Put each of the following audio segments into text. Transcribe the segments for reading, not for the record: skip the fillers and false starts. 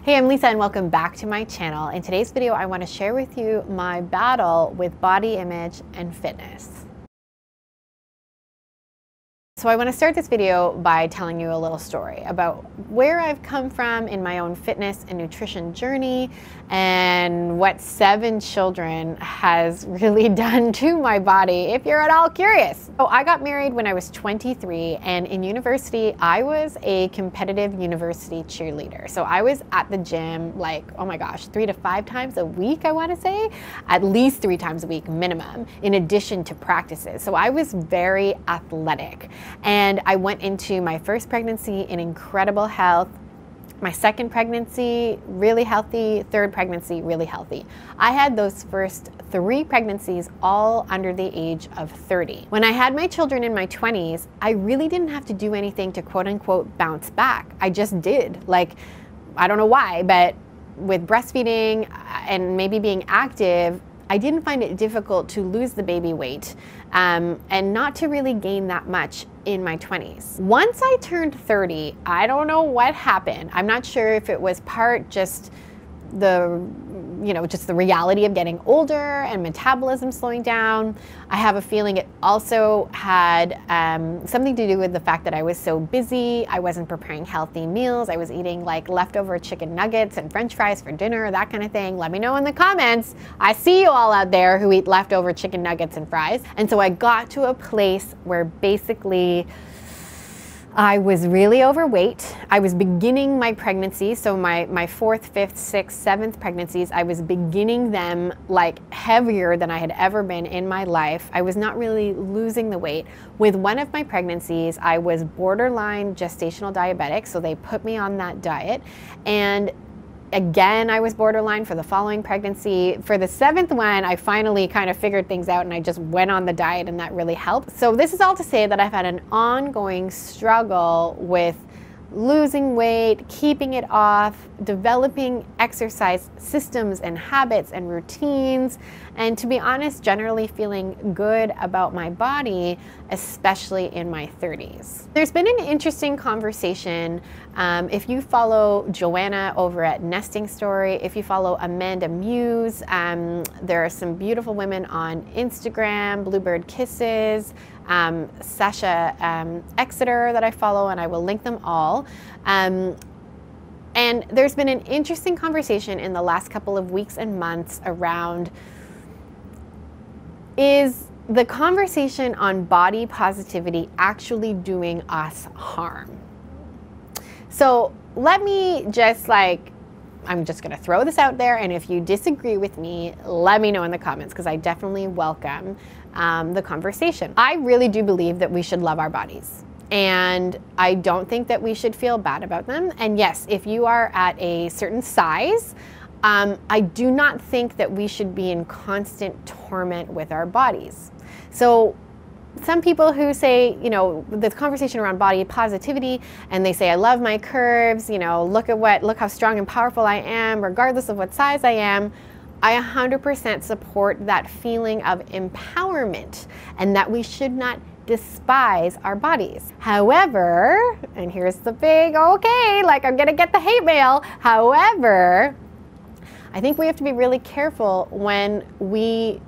Hey, I'm Lisa and welcome back to my channel. In today's video, I want to share with you my battle with body image and fitness. So I want to start this video by telling you a little story about where I've come from in my own fitness and nutrition journey and what 7 children has really done to my body, if you're at all curious. So I got married when I was 23, and in university, I was a competitive university cheerleader. So I was at the gym like, oh my gosh, 3 to 5 times a week, I want to say, at least 3 times a week minimum, in addition to practices. So I was very athletic. And I went into my first pregnancy in incredible health. My second pregnancy, really healthy. Third pregnancy, really healthy. I had those first 3 pregnancies all under the age of 30. When I had my children in my 20s, I really didn't have to do anything to quote unquote bounce back. I just did. Like, I don't know why, but with breastfeeding and maybe being active, I didn't find it difficult to lose the baby weight and not to really gain that much in my 20s. Once I turned 30, I don't know what happened. I'm not sure if it was part just the reality of getting older and metabolism slowing down. I have a feeling it also had something to do with the fact that I was so busy. I wasn't preparing healthy meals. I was eating like leftover chicken nuggets and French fries for dinner, that kind of thing. Let me know in the comments. I see you all out there who eat leftover chicken nuggets and fries. And so I got to a place where basically I was really overweight. I was beginning my pregnancy, so my 4th, 5th, 6th, 7th pregnancies, I was beginning them like heavier than I had ever been in my life. I was not really losing the weight. With one of my pregnancies, I was borderline gestational diabetic, so they put me on that diet. And again, I was borderline for the following pregnancy. For the 7th one, I finally kind of figured things out and I just went on the diet, and that really helped. So this is all to say that I've had an ongoing struggle with losing weight, keeping it off, developing exercise systems and habits and routines, and to be honest, generally feeling good about my body, especially in my 30s. There's been an interesting conversation. If you follow Joanna over at Nesting Story, if you follow Amanda Muse, there are some beautiful women on Instagram, Bluebird Kisses, Sasha Exeter that I follow, and I will link them all. And there's been an interesting conversation in the last couple of weeks and months around, is the conversation on body positivity actually doing us harm? So let me just I'm just gonna throw this out there, and if you disagree with me, let me know in the comments, because I definitely welcome the conversation. I really do believe that we should love our bodies, and I don't think that we should feel bad about them. And yes, if you are at a certain size, I do not think that we should be in constant torment with our bodies. So some people who say, the conversation around body positivity, and they say, I love my curves, look how strong and powerful I am, regardless of what size I am. I 100% support that feeling of empowerment, and that we should not despise our bodies. However, and here's the big okay, I'm gonna get the hate mail. However, I think we have to be really careful when we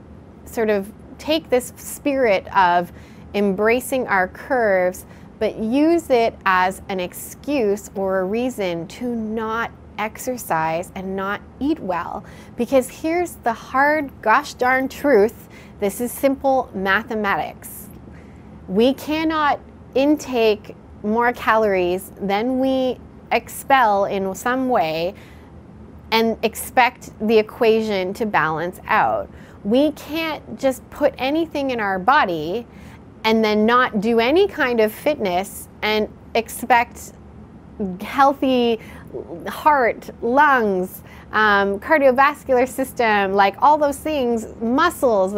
sort of take this spirit of embracing our curves, but use it as an excuse or a reason to not exercise and not eat well. Because here's the hard gosh darn truth. This is simple mathematics. We cannot intake more calories than we expel in some way and expect the equation to balance out. We can't just put anything in our body and then not do any kind of fitness and expect healthy heart, lungs, cardiovascular system, all those things, muscles.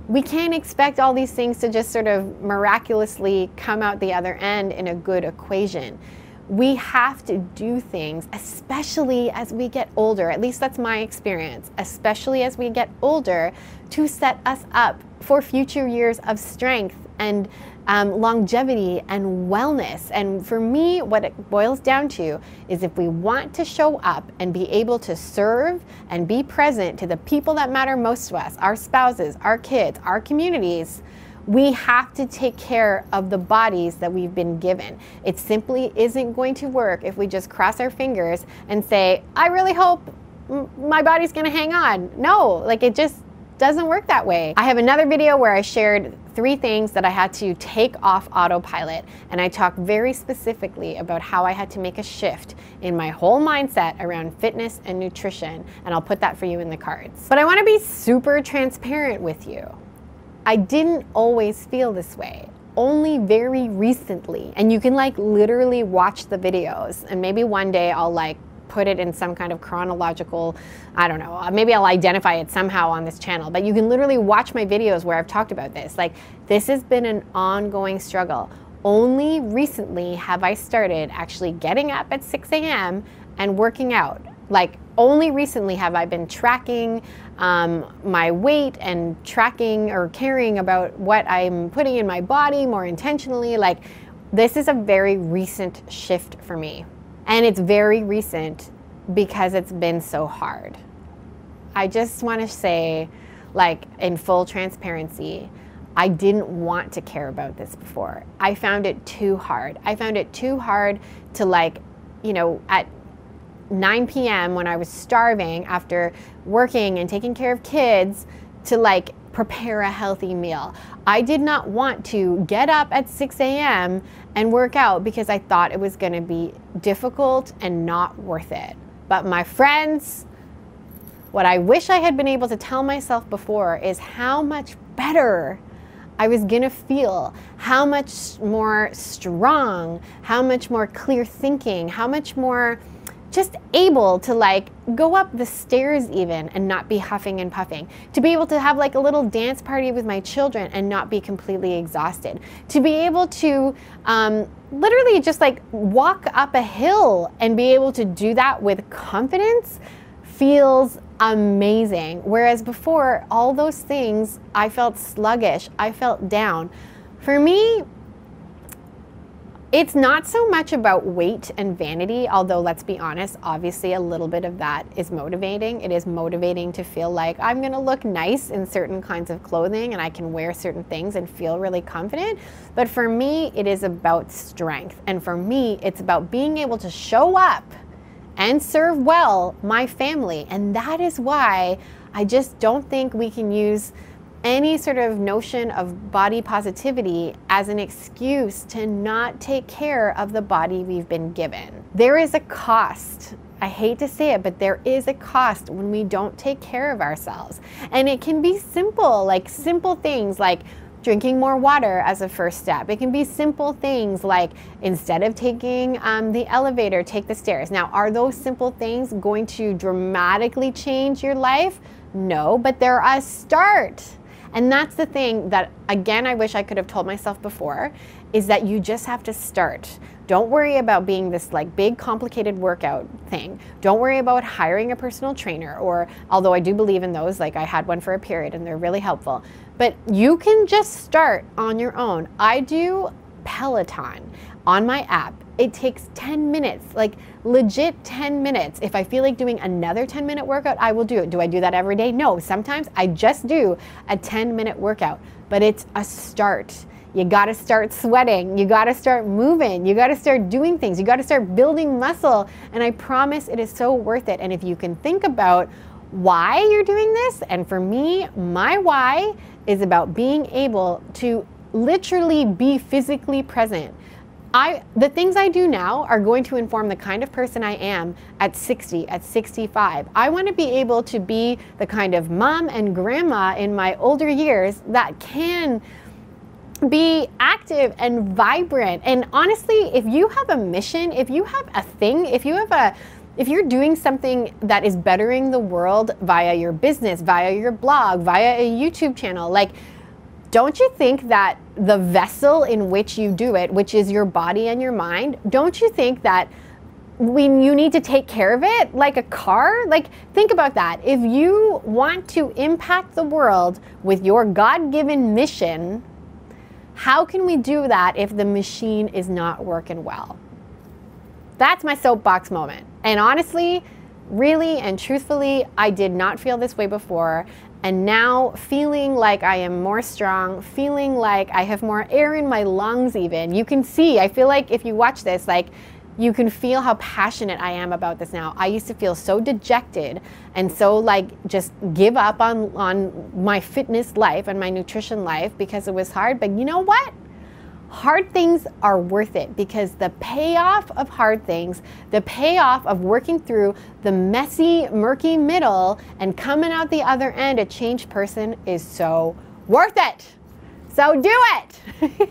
We can't expect all these things to just sort of miraculously come out the other end in a good equation. We have to do things, especially as we get older, at least that's my experience, especially as we get older, to set us up for future years of strength and longevity and wellness. And for me, what it boils down to is if we want to show up and be able to serve and be present to the people that matter most to us, our spouses, our kids, our communities, we have to take care of the bodies that we've been given. It simply isn't going to work if we just cross our fingers and say, I really hope my body's gonna hang on. No, like it just doesn't work that way. I have another video where I shared 3 things that I had to take off autopilot, and I talk very specifically about how I had to make a shift in my whole mindset around fitness and nutrition, and I'll put that for you in the cards. But I wanna be super transparent with you. I didn't always feel this way, only very recently. And you can like literally watch the videos, and maybe one day I'll like put it in some kind of chronological, I don't know, maybe I'll identify it somehow on this channel, but you can literally watch my videos where I've talked about this. Like, this has been an ongoing struggle. Only recently have I started actually getting up at 6 a.m. and working out. Like, only recently have I been tracking my weight and tracking or caring about what I'm putting in my body more intentionally. Like, this is a very recent shift for me. And it's very recent because it's been so hard. I just want to say, like, in full transparency, I didn't want to care about this before. I found it too hard. I found it too hard to, like, you know, at 9 p.m. when I was starving after working and taking care of kids, to like prepare a healthy meal. I did not want to get up at 6 a.m. and work out because I thought it was going to be difficult and not worth it. But my friends, what I wish I had been able to tell myself before is how much better I was going to feel, how much more strong, how much more clear thinking, how much more just able to like go up the stairs even and not be huffing and puffing, to be able to have like a little dance party with my children and not be completely exhausted, to be able to literally just like walk up a hill and be able to do that with confidence feels amazing. Whereas before, all those things, I felt sluggish, I felt down. For me, it's not so much about weight and vanity, although let's be honest, obviously a little bit of that is motivating. It is motivating to feel like I'm gonna look nice in certain kinds of clothing and I can wear certain things and feel really confident. But for me, it is about strength. And for me, it's about being able to show up and serve well my family. And that is why I just don't think we can use any sort of notion of body positivity as an excuse to not take care of the body we've been given. There is a cost. I hate to say it, but there is a cost when we don't take care of ourselves. And it can be simple, like simple things like drinking more water as a first step. It can be simple things like instead of taking the elevator, take the stairs. Now, are those simple things going to dramatically change your life? No, but they're a start. And that's the thing that, again, I wish I could have told myself before, is that you just have to start. Don't worry about being this like big complicated workout thing. Don't worry about hiring a personal trainer, or although I do believe in those, like I had one for a period and they're really helpful. But you can just start on your own. I do Peloton on my app. It takes 10 minutes, like legit 10 minutes. If I feel like doing another 10-minute workout, I will do it. Do I do that every day? No, sometimes I just do a 10-minute workout, but it's a start. You gotta start sweating. You gotta start moving. You gotta start doing things. You gotta start building muscle. And I promise it is so worth it. And if you can think about why you're doing this, and for me, my why is about being able to literally be physically present. The things I do now are going to inform the kind of person I am at 60, at 65. I want to be able to be the kind of mom and grandma in my older years that can be active and vibrant. And honestly, if you have a mission, if you have a thing, if you're doing something that is bettering the world via your business, via your blog, via a YouTube channel, like, don't you think that the vessel in which you do it, which is your body and your mind, don't you think that you need to take care of it like a car? Like, think about that. If you want to impact the world with your God-given mission, How can we do that if the machine is not working well? That's my soapbox moment. And honestly, really and truthfully, I did not feel this way before. And now feeling like I am more strong, feeling like I have more air in my lungs even. You can see, I feel like if you watch this, like you can feel how passionate I am about this now. I used to feel so dejected and so like just give up on my fitness life and my nutrition life because it was hard. But you know what? Hard things are worth it, because the payoff of hard things, the payoff of working through the messy, murky middle and coming out the other end a changed person is so worth it. So do it.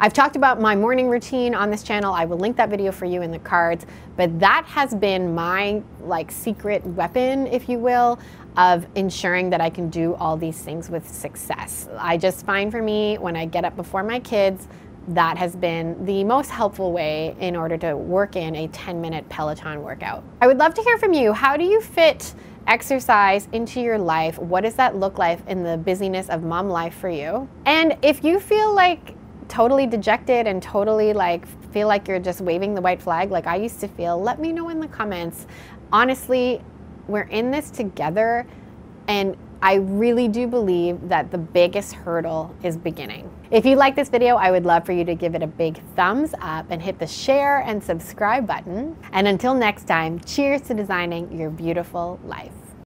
I've talked about my morning routine on this channel. I will link that video for you in the cards, but that has been my like secret weapon, if you will, of ensuring that I can do all these things with success. I just find for me, when I get up before my kids, that has been the most helpful way in order to work in a 10-minute Peloton workout. I would love to hear from you. How do you fit exercise into your life? What does that look like in the busyness of mom life for you? And if you feel like totally dejected and totally like feel like you're just waving the white flag like I used to feel, let me know in the comments. Honestly, we're in this together, and I really do believe that the biggest hurdle is beginning. If you like this video, I would love for you to give it a big thumbs up and hit the share and subscribe button. And until next time, cheers to designing your beautiful life.